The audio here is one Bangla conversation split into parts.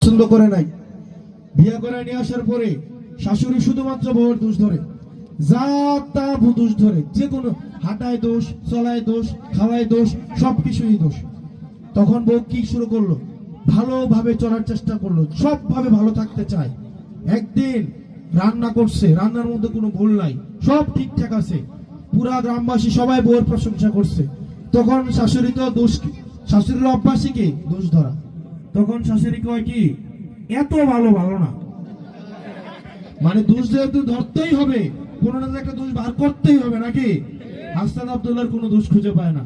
পছন্দ করে নাই। বিয়ে করে নিয়ে আসার পরে শাশুড়ি শুধুমাত্র বউয়ের দোষ ধরে, যা তা দোষ ধরে, যে কোনো হাঁটায় দোষ, চলায় দোষ, খাওয়ায় দোষ, সবকিছুই দোষ। তখন বউ কি শুরু করলো, ভালোভাবে চলার চেষ্টা করলো, সবভাবে ভালো থাকতে চায়। একদিন রান্না করছে, রান্নার মধ্যে কোনো ভুল নাই, সব ঠিকঠাক আছে, পুরা গ্রামবাসী সবাই বউয়ের প্রশংসা করছে। তখন শাশুড়ি তো দোষ, শাশুড়ির অভ্যাসই কি দোষ ধরা। তখন শাশুড়ি কয় কি, এত ভালো ভালো না, মানে দোষ যেহেতু ধরতেই হবে, কোনো না একটা দোষ বার করতেই হবে নাকি। হাসান আব্দুল্লাহর কোনো দোষ খুঁজে পায় না,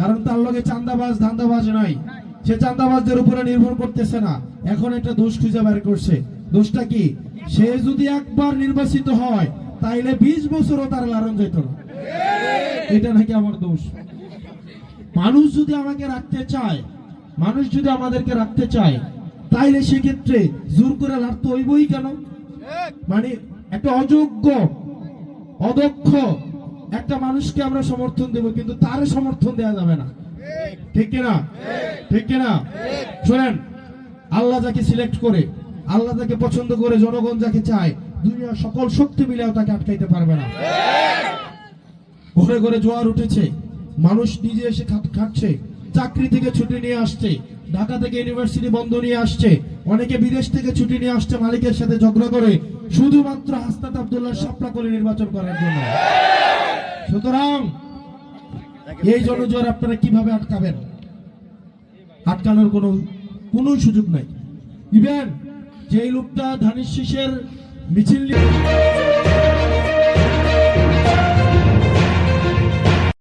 কারণ তার লগে চাঁদাবাজ ধান্দাবাজ নাই, সে চাঁদাবাজদের উপরে নির্ভর করতেছে না। এখন একটা দোষ খুঁজে বের করছে। দোষটা কি, সে যদি একবার নির্বাচিত হয় তাইলে 20 বছরও তার লালন যেত না, এটা নাকি আমার দোষ। মানুষ যদি আমাকে রাখতে চায়, মানুষ যদি আমাদেরকে রাখতে চায়, তাইলে সেক্ষেত্রে জোর করে লাড়তে হইবই কেন? মানে একটা অযোগ্য অদক্ষ একটা মানুষকে আমরা সমর্থন দেব, কিন্তু তার সমর্থন দেওয়া যাবে না, ঠিক কিনা? ঠিক কিনা? শোনেন, আল্লাহ যাকে সিলেক্ট করে, আল্লাহ যাকে পছন্দ করে, জনগণ যাকে চায়, দুনিয়ার সকল শক্তি মিলেও তাকে আটকাইতে পারবে না। ঘরে ঘরে জোয়ার উঠেছে, মানুষ নিজে এসে খাচ্ছে, চাকরি থেকে ছুটি নিয়ে আসছে, ঢাকা থেকে ইউনিভার্সিটি বন্ধ নিয়ে আসছে, অনেকে বিদেশ থেকে ছুটি নিয়ে আসছে মালিকের সাথে ঝগড়া করে, শুধুমাত্র হাসনাত আব্দুল্লাহ শাপলা করে নির্বাচন করার জন্য। সুতরাং এই জনজোয়ার আপনারা কিভাবে আটকাবেন? আটকানোর কোনো সুযোগ নাই। ইভেন যে লোকটা ধানের শীষের মিছিল